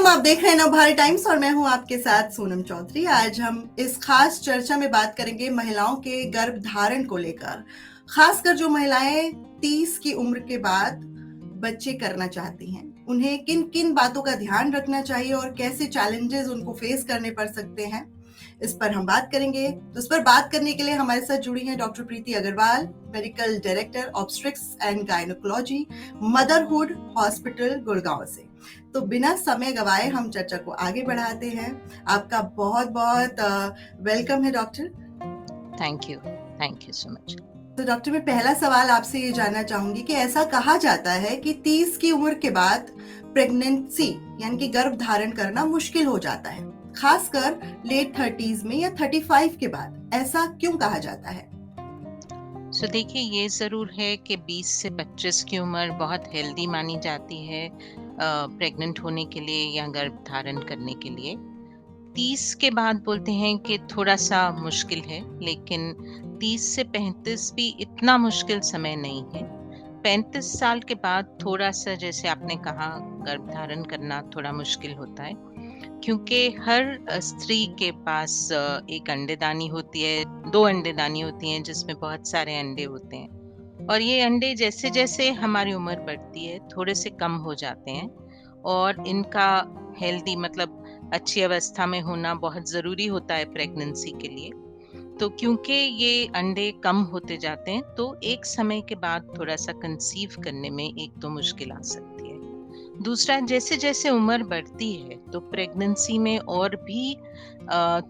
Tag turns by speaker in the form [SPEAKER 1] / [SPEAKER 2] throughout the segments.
[SPEAKER 1] आप देख रहे हैं नवभारत टाइम्स और मैं हूं आपके साथ सोनम चौधरी। आज हम इस खास चर्चा में बात करेंगे महिलाओं के गर्भधारण को लेकर, खासकर जो महिलाएं 30 की उम्र के बाद बच्चे करना चाहती हैं, उन्हें किन किन बातों का ध्यान रखना चाहिए और कैसे चैलेंजेस उनको फेस करने पड़ सकते हैं, इस पर हम बात करेंगे। तो इस पर बात करने के लिए हमारे साथ जुड़ी हैं doctor Preeti Agarwal, medical director obstetrics and gynaecology, motherhood hospital Gurgaon से। तो बिना समय गवाए हम चर्चा को आगे बढ़ाते हैं। आपका बहुत बहुत वेलकम है doctor.
[SPEAKER 2] Thank you so much.
[SPEAKER 1] तो डॉक्टर, मैं पहला सवाल आपसे ये जानना चाहूंगी कि ऐसा कहा जाता है कि 30 की उम्र के बाद प्रेगनेंसी यानी कि गर्भ धारण करना मुश्किल हो जाता है, खासकर लेट 30s में या 35 के बाद। ऐसा क्यों कहा जाता है?
[SPEAKER 2] देखिए, ये ज़रूर है कि 20 से 25 की उम्र बहुत हेल्दी मानी जाती है प्रेग्नेंट होने के लिए या गर्भ धारण करने के लिए। 30 के बाद बोलते हैं कि थोड़ा सा मुश्किल है, लेकिन 30 से 35 भी इतना मुश्किल समय नहीं है। 35 साल के बाद थोड़ा सा, जैसे आपने कहा, गर्भ धारण करना थोड़ा मुश्किल होता है, क्योंकि हर स्त्री के पास एक अंडेदानी होती है, 2 अंडेदानी होती हैं जिसमें बहुत सारे अंडे होते हैं, और ये अंडे जैसे जैसे हमारी उम्र बढ़ती है थोड़े से कम हो जाते हैं, और इनका हेल्दी मतलब अच्छी अवस्था में होना बहुत ज़रूरी होता है प्रेगनेंसी के लिए। तो क्योंकि ये अंडे कम होते जाते हैं, तो एक समय के बाद थोड़ा सा कंसीव करने में एक तो मुश्किल आ सकती है। दूसरा, जैसे जैसे उम्र बढ़ती है तो प्रेगनेंसी में और भी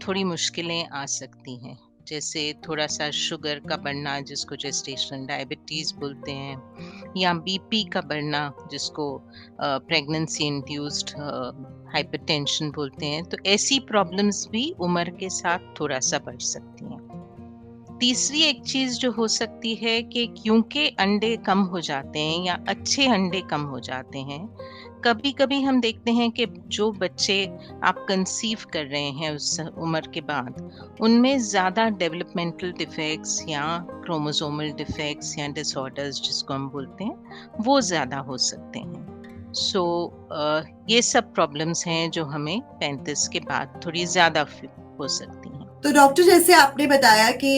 [SPEAKER 2] थोड़ी मुश्किलें आ सकती हैं, जैसे थोड़ा सा शुगर का बढ़ना, जिसको जेस्टेशनल डायबिटीज बोलते हैं, या बीपी का बढ़ना, जिसको प्रेगनेंसी इंड्यूस्ड हाइपरटेंशन बोलते हैं। तो ऐसी प्रॉब्लम्स भी उम्र के साथ थोड़ा सा बढ़ सकती हैं। तीसरी एक चीज जो हो सकती है कि क्योंकि अंडे कम हो जाते हैं या अच्छे अंडे कम हो जाते हैं, कभी कभी हम देखते हैं कि जो बच्चे आप कंसीव कर रहे हैं उस उम्र के बाद, उनमें ज्यादा डेवलपमेंटल डिफेक्ट्स या क्रोमोसोमल डिफेक्ट्स या डिसऑर्डर्स जिसको हम बोलते हैं, वो ज्यादा हो सकते हैं। ये सब प्रॉब्लम्स हैं जो हमें 35 के बाद थोड़ी ज्यादा हो सकती हैं।
[SPEAKER 1] तो डॉक्टर, जैसे आपने बताया कि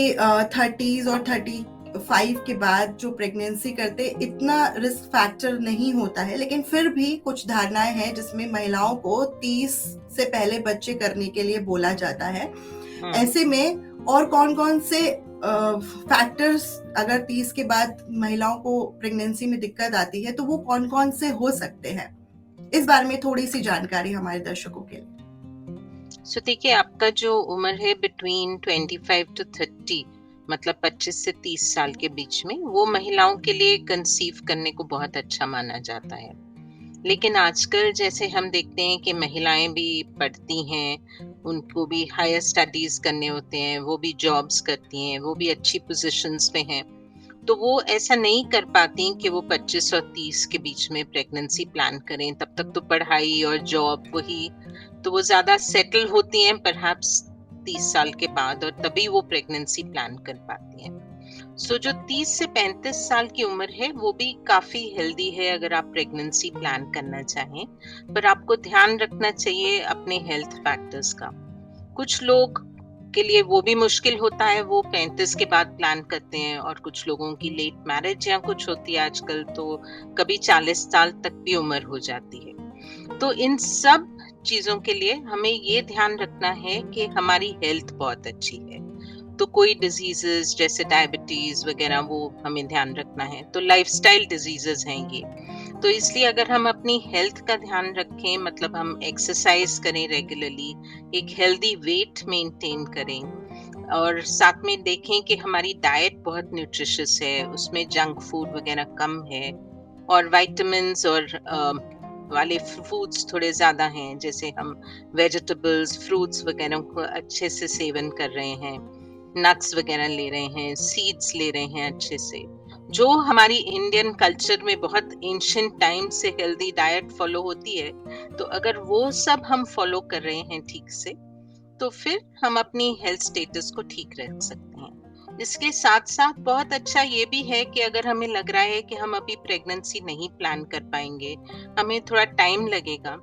[SPEAKER 1] 30s और 35 के बाद जो प्रेगनेंसी करते इतना रिस्क फैक्टर नहीं होता है, लेकिन फिर भी कुछ धारणाएं हैं जिसमें महिलाओं को 30 से पहले बच्चे करने के लिए बोला जाता है। ऐसे में और कौन-कौन से फैक्टर्स, अगर 30 के बाद महिलाओं को प्रेगनेंसी में दिक्कत आती है तो वो कौन-कौन से हो सकते हैं? इस बारे में थोड़ी सी जानकारी हमारे दर्शकों के लिए।
[SPEAKER 2] देखिए, आपका जो उम्र है बिटवीन 25 to 30, मतलब 25 से 30 साल के बीच में, वो महिलाओं के लिए कंसीव करने को बहुत अच्छा माना जाता है। लेकिन आजकल जैसे हम देखते हैं कि महिलाएं भी पढ़ती हैं, उनको भी हायर स्टडीज करने होते हैं, वो भी जॉब्स करती हैं, वो भी अच्छी पोजीशंस पे हैं, तो वो ऐसा नहीं कर पाती कि वो 25 और 30 के बीच में प्रेगनेंसी प्लान करें। तब तक तो पढ़ाई और जॉब वही, तो वो ज्यादा सेटल होती हैं परहैप्स 30 साल के बाद, और तभी वो प्रेगनेंसी प्लान कर पाती हैं। जो 30 से 35 साल की उम्र है वो भी काफी हेल्दी है अगर आप प्रेगनेंसी प्लान करना चाहें, पर आपको ध्यान रखना चाहिए अपने हेल्थ फैक्टर्स का। कुछ लोग के लिए वो भी मुश्किल होता है, वो 35 के बाद प्लान करते हैं, और कुछ लोगों की लेट मैरिज या कुछ होती है आजकल, तो कभी 40 साल तक भी उम्र हो जाती है। तो इन सब चीजों के लिए हमें ये ध्यान रखना है कि हमारी हेल्थ बहुत अच्छी है, तो कोई डिजीजेस जैसे डायबिटीज वगैरह वो हमें ध्यान रखना है। तो लाइफस्टाइल डिजीजेस हैं ये, तो इसलिए अगर हम अपनी हेल्थ का ध्यान रखें, मतलब हम एक्सरसाइज करें रेगुलरली, एक हेल्दी वेट मेंटेन करें, और साथ में देखें कि हमारी डाइट बहुत न्यूट्रिशियस है, उसमें जंक फूड वगैरह कम है, और विटामिन्स और वाले फूड्स थोड़े ज्यादा हैं, जैसे हम वेजिटेबल्स, फ्रूट्स वगैरह को अच्छे से सेवन कर रहे हैं, नट्स वगैरह ले रहे हैं, सीड्स ले रहे हैं अच्छे से, जो हमारी इंडियन कल्चर में बहुत एंशिएंट टाइम से हेल्दी डाइट फॉलो होती है। तो अगर वो सब हम फॉलो कर रहे हैं ठीक से, तो फिर हम अपनी हेल्थ स्टेटस को ठीक रख सकते हैं। इसके साथ साथ बहुत अच्छा ये भी है कि अगर हमें लग रहा है कि हम अभी प्रेगनेंसी नहीं प्लान कर पाएंगे, हमें थोड़ा टाइम लगेगा,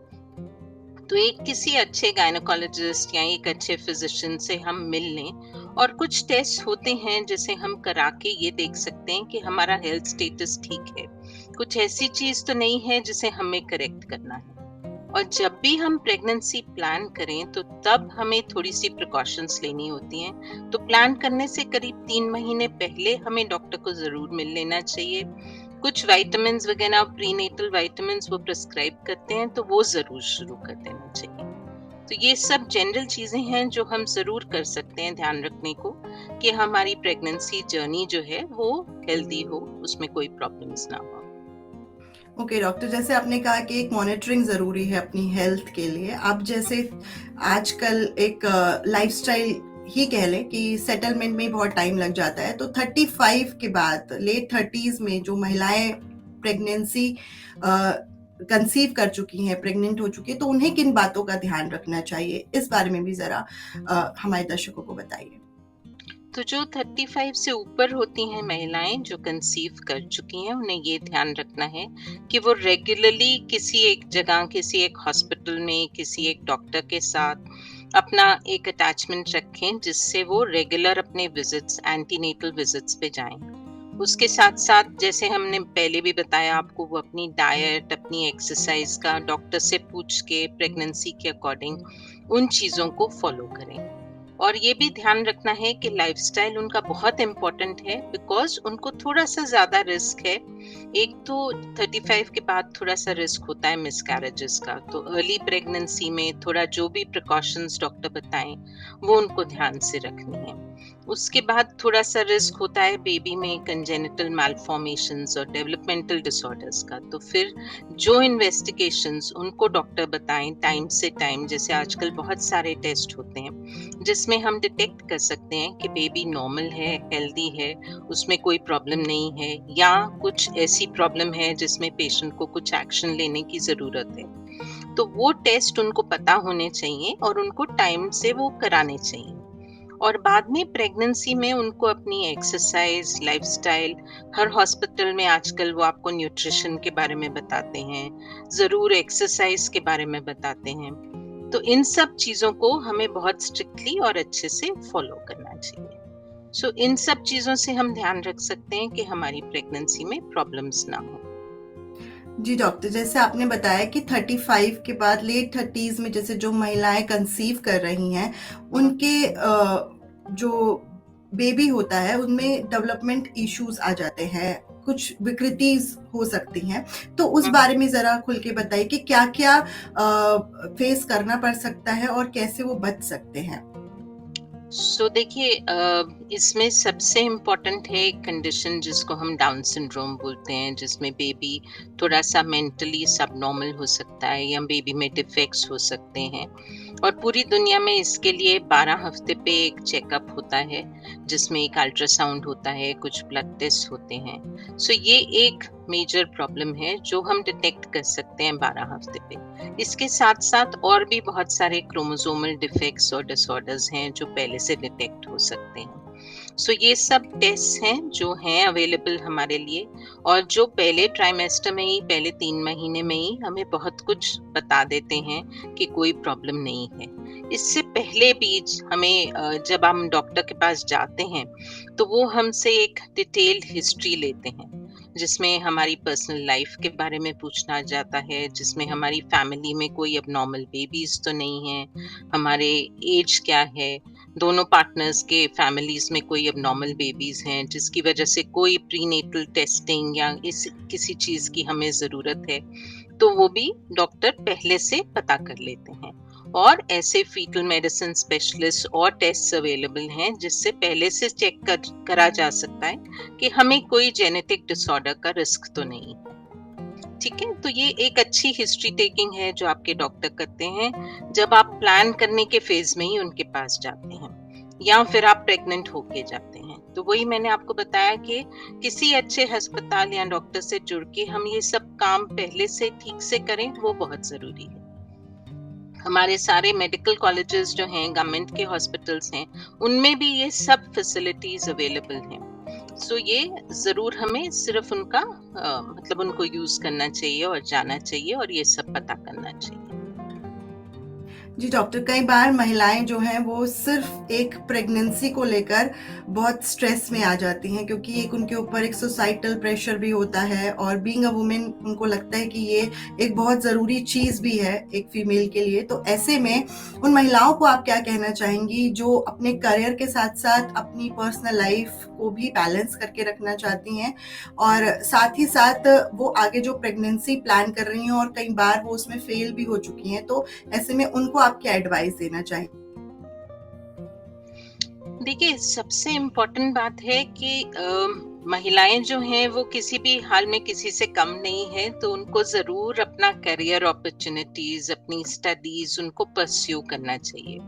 [SPEAKER 2] तो एक किसी अच्छे गायनोकोलॉजिस्ट या एक अच्छे फिजिशियन से हम मिल लें, और कुछ टेस्ट होते हैं जिसे हम करा के ये देख सकते हैं कि हमारा हेल्थ स्टेटस ठीक है, कुछ ऐसी चीज तो नहीं है जिसे हमें करेक्ट करना है। और जब भी हम प्रेगनेंसी प्लान करें तो तब हमें थोड़ी सी प्रिकॉशंस लेनी होती हैं। तो प्लान करने से करीब 3 महीने पहले हमें डॉक्टर को जरूर मिल लेना चाहिए। कुछ विटामिन्स वगैरह, प्रीनेटल विटामिन्स वो प्रिस्क्राइब करते हैं, तो वो जरूर शुरू कर देना चाहिए। तो ये सब जनरल चीजें हैं जो हम जरूर कर सकते हैं ध्यान रखने को, कि हमारी प्रेगनेंसी जर्नी जो है वो हेल्दी हो, उसमें कोई प्रॉब्लम्स ना हो।
[SPEAKER 1] ओके डॉक्टर, जैसे आपने कहा कि एक मॉनिटरिंग ज़रूरी है अपनी हेल्थ के लिए। अब जैसे आजकल एक लाइफस्टाइल ही कह लें कि सेटलमेंट में बहुत टाइम लग जाता है, तो 35 के बाद लेट 30s में जो महिलाएं प्रेगनेंसी कंसीव कर चुकी हैं, प्रेग्नेंट हो चुकी है, तो उन्हें किन बातों का ध्यान रखना चाहिए, इस बारे में भी ज़रा हमारे दर्शकों को बताइए।
[SPEAKER 2] तो जो 35 से ऊपर होती हैं महिलाएं जो कंसीव कर चुकी हैं, उन्हें ये ध्यान रखना है कि वो रेगुलरली किसी एक जगह, किसी एक हॉस्पिटल में, किसी एक डॉक्टर के साथ अपना एक अटैचमेंट रखें, जिससे वो रेगुलर अपने विजिट्स, एंटीनेटल विजिट्स पे जाएं। उसके साथ साथ, जैसे हमने पहले भी बताया आपको, वो अपनी डाइट, अपनी एक्सरसाइज का डॉक्टर से पूछ के प्रेगनेंसी के अकॉर्डिंग उन चीज़ों को फॉलो करें। और ये भी ध्यान रखना है कि लाइफस्टाइल उनका बहुत इम्पोर्टेंट है, बिकॉज उनको थोड़ा सा ज्यादा रिस्क है। एक तो 35 के बाद थोड़ा सा रिस्क होता है मिसकैरेजेस का, तो अर्ली प्रेगनेंसी में थोड़ा जो भी प्रिकॉशंस डॉक्टर बताएं वो उनको ध्यान से रखनी है। उसके बाद थोड़ा सा रिस्क होता है बेबी में कंजेनिटल मैलफॉर्मेशंस और डेवलपमेंटल डिसऑर्डर्स का। तो फिर जो इन्वेस्टिगेशंस उनको डॉक्टर बताएं टाइम से टाइम, जैसे आजकल बहुत सारे टेस्ट होते हैं जिसमें हम डिटेक्ट कर सकते हैं कि बेबी नॉर्मल है, हेल्दी है, उसमें कोई प्रॉब्लम नहीं है, या कुछ ऐसी प्रॉब्लम है जिसमें पेशेंट को कुछ एक्शन लेने की जरूरत है। तो वो टेस्ट उनको पता होने चाहिए और उनको टाइम से वो कराने चाहिए। और बाद में प्रेगनेंसी में उनको अपनी एक्सरसाइज, लाइफस्टाइल, हर हॉस्पिटल में आजकल वो आपको न्यूट्रिशन के बारे में बताते हैं, जरूर एक्सरसाइज के बारे में बताते हैं। तो इन सब चीजों को हमें बहुत स्ट्रिक्टली और अच्छे से फॉलो करना चाहिए। सो इन सब चीजों से हम ध्यान रख सकते हैं कि हमारी प्रेगनेंसी में प्रॉब्लम्स ना हो।
[SPEAKER 1] जी डॉक्टर, जैसे आपने बताया कि 35 के बाद लेट 30s में जैसे जो महिलाएं कंसीव कर रही हैं, उनके जो बेबी होता है उनमें डेवलपमेंट इश्यूज आ जाते हैं, कुछ विकृतिज हो सकती हैं, तो उस बारे में जरा खुल के बताइए कि क्या क्या फेस करना पड़ सकता है और कैसे वो बच सकते हैं।
[SPEAKER 2] सो देखिए, इसमें सबसे इम्पोर्टेंट है एक कंडीशन जिसको हम डाउन सिंड्रोम बोलते हैं, जिसमें बेबी थोड़ा सा मेंटली सबनॉर्मल हो सकता है या बेबी में डिफेक्ट्स हो सकते हैं। और पूरी दुनिया में इसके लिए 12 हफ्ते पे एक चेकअप होता है, जिसमें एक अल्ट्रासाउंड होता है, कुछ ब्लड टेस्ट होते हैं। सो ये एक मेजर प्रॉब्लम है जो हम डिटेक्ट कर सकते हैं 12 हफ्ते पे। इसके साथ साथ और भी बहुत सारे क्रोमोसोमल डिफेक्ट्स और डिसऑर्डर्स हैं जो पहले से डिटेक्ट हो सकते हैं। सो ये सब टेस्ट हैं जो हैं अवेलेबल हमारे लिए, और जो पहले ट्राइमेस्टर में ही, पहले 3 महीने में ही हमें बहुत कुछ बता देते हैं कि कोई प्रॉब्लम नहीं है। इससे पहले भी हमें, जब हम डॉक्टर के पास जाते हैं तो वो हमसे एक डिटेल्ड हिस्ट्री लेते हैं, जिसमें हमारी पर्सनल लाइफ के बारे में पूछना जाता है, जिसमें हमारी फैमिली में कोई अबनॉर्मल बेबीज तो नहीं है, हमारे एज क्या है, दोनों पार्टनर्स के फैमिलीज में कोई अबनॉर्मल बेबीज हैं जिसकी वजह से कोई प्रीनेटल टेस्टिंग या किसी चीज की हमें जरूरत है, तो वो भी डॉक्टर पहले से पता कर लेते हैं। और ऐसे फीटल मेडिसिन स्पेशलिस्ट और टेस्ट अवेलेबल हैं जिससे पहले से चेक करा जा सकता है कि हमें कोई जेनेटिक डिसऑर्डर का रिस्क तो नहीं है। ठीक है, तो ये एक अच्छी हिस्ट्री टेकिंग है जो आपके डॉक्टर करते हैं जब आप प्लान करने के फेज में ही उनके पास जाते हैं, या फिर आप प्रेग्नेंट होके जाते हैं। तो वही मैंने आपको बताया कि किसी अच्छे अस्पताल या डॉक्टर से जुड़ के हम ये सब काम पहले से ठीक से करें, वो बहुत जरूरी है। हमारे सारे मेडिकल कॉलेजेस जो हैं, गवर्नमेंट के हॉस्पिटल्स हैं, उनमें भी ये सब फैसिलिटीज अवेलेबल हैं। सो ये जरूर हमें सिर्फ उनका मतलब उनको यूज करना चाहिए और जाना चाहिए और ये सब पता करना चाहिए।
[SPEAKER 1] जी डॉक्टर, कई बार महिलाएं जो हैं वो सिर्फ एक प्रेगनेंसी को लेकर बहुत स्ट्रेस में आ जाती हैं, क्योंकि एक उनके ऊपर एक सोसाइटल प्रेशर भी होता है और बीइंग अ वुमेन उनको लगता है कि ये एक बहुत ज़रूरी चीज़ भी है एक फीमेल के लिए। तो ऐसे में उन महिलाओं को आप क्या कहना चाहेंगी जो अपने करियर के साथ साथ अपनी पर्सनल लाइफ को भी बैलेंस करके रखना चाहती हैं और साथ ही साथ वो आगे जो प्रेगनेंसी प्लान कर रही हैं और कई बार वो उसमें फेल भी हो चुकी हैं, तो ऐसे में उनको आप क्या एडवाइस देना चाहेंगे?
[SPEAKER 2] देखिए, सबसे इम्पोर्टेंट बात है कि महिलाएं जो हैं वो किसी भी हाल में किसी से कम नहीं है, तो उनको ज़रूर अपना करियर अपॉर्चुनिटीज़, अपनी स्टडीज़ उनको परस्यू करना चाहिए।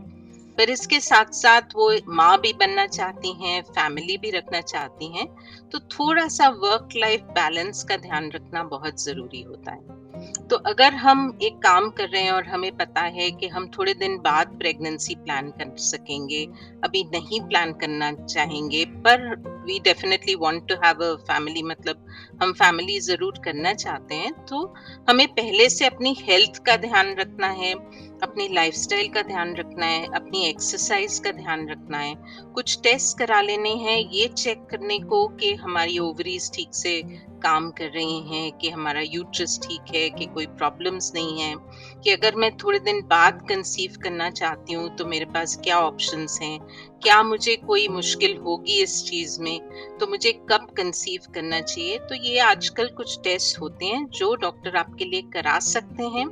[SPEAKER 2] पर इसके साथ-साथ वो माँ भी बनना चाहती हैं, फैमिली भी रखना चाहती हैं, तो थोड़ा-सा वर्क लाइफ बैलेंस का ध्यान रखना बहुत ज़रूरी होता है। तो अगर हम एक काम कर रहे हैं और हमें पता है कि हम थोड़े दिन बाद प्रेगनेंसी प्लान कर सकेंगे, अभी नहीं प्लान करना चाहेंगे, पर we definitely want to have a family, मतलब हम फैमिली ज़रूर करना चाहते हैं, तो हमें पहले से अपनी हेल्थ का ध्यान रखना है, अपनी लाइफस्टाइल का ध्यान रखना है, अपनी एक्सरसाइज का ध्यान रखना है, कुछ टेस्ट करा लेने हैं ये चेक करने को कि हमारी ओवरीज ठीक से काम कर रही हैं, कि हमारा यूट्रस ठीक है, कि कोई प्रॉब्लम्स नहीं है, कि अगर मैं थोड़े दिन बाद कंसीव करना चाहती हूँ तो मेरे पास क्या ऑप्शंस हैं, क्या मुझे कोई मुश्किल होगी इस चीज में, तो मुझे कब कंसीव करना चाहिए। तो ये आजकल कुछ टेस्ट होते हैं जो डॉक्टर आपके लिए करा सकते हैं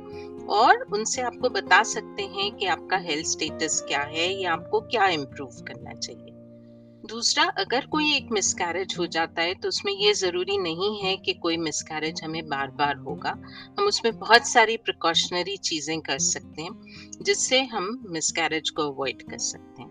[SPEAKER 2] और उनसे आपको बता सकते हैं कि आपका हेल्थ स्टेटस क्या है या आपको क्या इम्प्रूव करना चाहिए। दूसरा, अगर कोई एक मिसकैरेज हो जाता है तो उसमें ये ज़रूरी नहीं है कि कोई मिसकैरेज हमें बार-बार होगा। हम उसमें बहुत सारी प्रिकॉशनरी चीज़ें कर सकते हैं, जिससे हम मिसकैरेज को अवॉइड कर सकते हैं।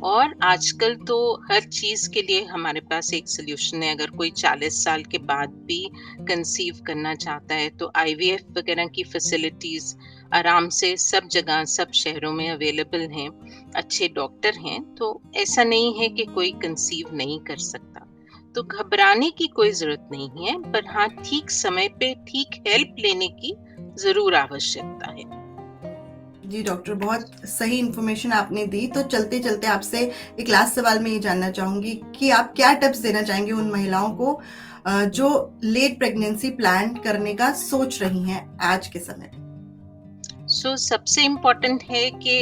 [SPEAKER 2] और आजकल तो हर चीज़ के लिए हमारे पास एक सॉल्यूशन है। अगर कोई 40 साल के बाद भी कंसीव करना चाहता है तो आईवीएफ वगैरह की फैसिलिटीज़ आराम से सब जगह, सब शहरों में अवेलेबल हैं। अच्छे डॉक्टर हैं, तो ऐसा नहीं है कि कोई कंसीव नहीं कर सकता। तो घबराने की कोई ज़रूरत नहीं है, पर हाँ, ठीक समय पे ठीक हेल्प लेने की ज़रूर आवश्यकता है।
[SPEAKER 1] जी डॉक्टर, बहुत सही इन्फॉर्मेशन आपने दी। तो चलते-चलते आपसे एक लास्ट सवाल मैं ये जानना चाहूँगी कि आप क्या टिप्स देना चाहेंगे उन महिलाओं को जो लेट प्रेगनेंसी प्लान करने का सोच रही हैं आज के समय में?
[SPEAKER 2] सबसे इम्पोर्टेंट है कि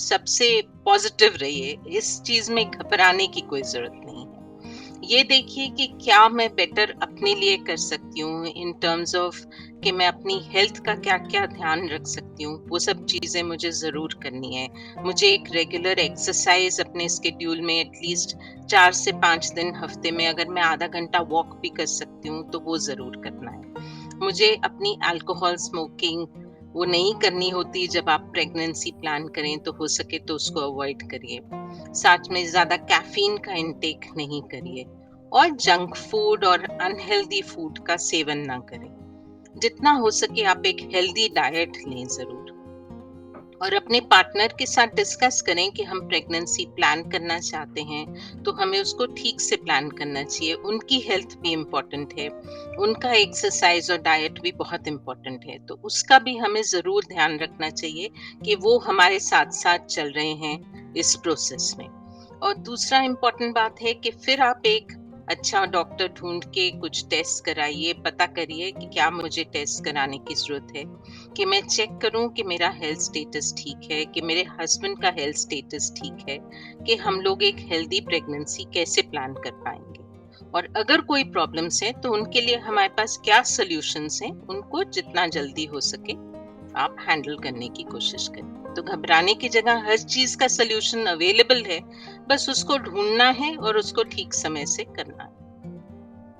[SPEAKER 2] सबसे पॉजिटिव रहिए। इस चीज में घबराने की कोई जरूरत नहीं है। ये देखिए कि क्या मैं बेटर अपने लिए कर सकती हूँ इन टर्म्स ऑफ कि मैं अपनी हेल्थ का क्या क्या ध्यान रख सकती हूँ। वो सब चीजें मुझे जरूर करनी है। मुझे एक रेगुलर एक्सरसाइज अपने स्केड्यूल में एटलीस्ट 4 से 5 दिन हफ्ते में, अगर मैं आधा घंटा वॉक भी कर सकती हूँ तो वो जरूर करना है। मुझे अपनी अल्कोहल स्मोकिंग वो नहीं करनी होती। जब आप प्रेगनेंसी प्लान करें तो हो सके तो उसको अवॉइड करिए। साथ में ज्यादा कैफीन का इंटेक नहीं करिए और जंक फूड और अनहेल्दी फूड का सेवन ना करें। जितना हो सके आप एक हेल्दी डाइट लें जरूर, और अपने पार्टनर के साथ डिस्कस करें कि हम प्रेगनेंसी प्लान करना चाहते हैं तो हमें उसको ठीक से प्लान करना चाहिए। उनकी हेल्थ भी इम्पोर्टेंट है, उनका एक्सरसाइज और डाइट भी बहुत इम्पोर्टेंट है, तो उसका भी हमें ज़रूर ध्यान रखना चाहिए कि वो हमारे साथ साथ चल रहे हैं इस प्रोसेस में। और दूसरा इम्पोर्टेंट बात है कि फिर आप एक अच्छा डॉक्टर ढूंढ के कुछ टेस्ट कराइए, पता करिए कि क्या मुझे टेस्ट कराने की जरूरत है, कि मैं चेक करूं कि मेरा हेल्थ स्टेटस ठीक है, कि मेरे हस्बैंड का हेल्थ स्टेटस ठीक है, कि हम लोग एक हेल्दी प्रेगनेंसी कैसे प्लान कर पाएंगे। और अगर कोई प्रॉब्लम्स है तो उनके लिए हमारे पास क्या सॉल्यूशंस हैं, उनको जितना जल्दी हो सके आप हैंडल करने की कोशिश करें। तो घबराने की जगह हर चीज का सॉल्यूशन अवेलेबल है, बस उसको ढूंढना है और उसको ठीक समय से करना है।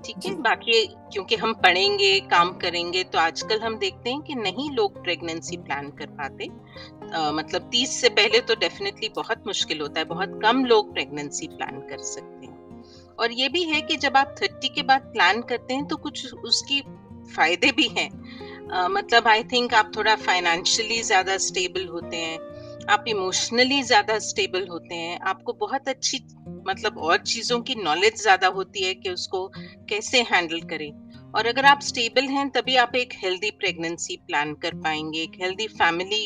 [SPEAKER 2] ठीक है,
[SPEAKER 1] जी।
[SPEAKER 2] बाकी क्योंकि हम पढ़ेंगे, काम करेंगे, तो आजकल हम देखते हैं कि नहीं लोग प्रेगनेंसी प्लान कर पाते। मतलब 30 से पहले तो डेफिनेटली बहुत मुश्किल होता है, बहुत कम लोग प्रेगनेंसी प्लान कर सकते हैं। और ये भी है कि जब आप 30 के बाद प्लान करते हैं तो कुछ उसकी फायदे भी हैं। मतलब आई थिंक आप थोड़ा फाइनेंशियली ज्यादा स्टेबल होते हैं, आप इमोशनली ज्यादा स्टेबल होते हैं, आपको बहुत अच्छी, मतलब और चीजों की नॉलेज ज्यादा होती है कि उसको कैसे हैंडल करें। और अगर आप स्टेबल हैं तभी आप एक हेल्दी प्रेगनेंसी प्लान कर पाएंगे, एक हेल्दी फैमिली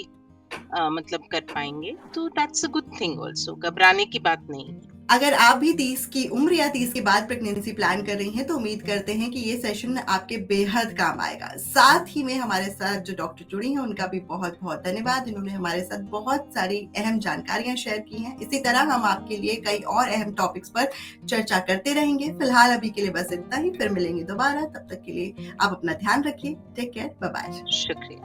[SPEAKER 2] मतलब कर पाएंगे, तो that's a good thing also, घबराने की बात नहीं है।
[SPEAKER 1] अगर आप भी 30 की उम्र या 30 के बाद प्रेगनेंसी प्लान कर रही हैं तो उम्मीद करते हैं कि ये सेशन आपके बेहद काम आएगा। साथ ही में हमारे साथ जो डॉक्टर जुड़ी हैं उनका भी बहुत बहुत धन्यवाद। इन्होंने हमारे साथ बहुत सारी अहम जानकारियां शेयर की हैं। इसी तरह हम आपके लिए कई और अहम टॉपिक्स पर चर्चा करते रहेंगे। फिलहाल अभी के लिए बस इतना ही, फिर मिलेंगे दोबारा। तब तक के लिए आप अपना ध्यान रखिए। Take care, bye bye.
[SPEAKER 2] शुक्रिया।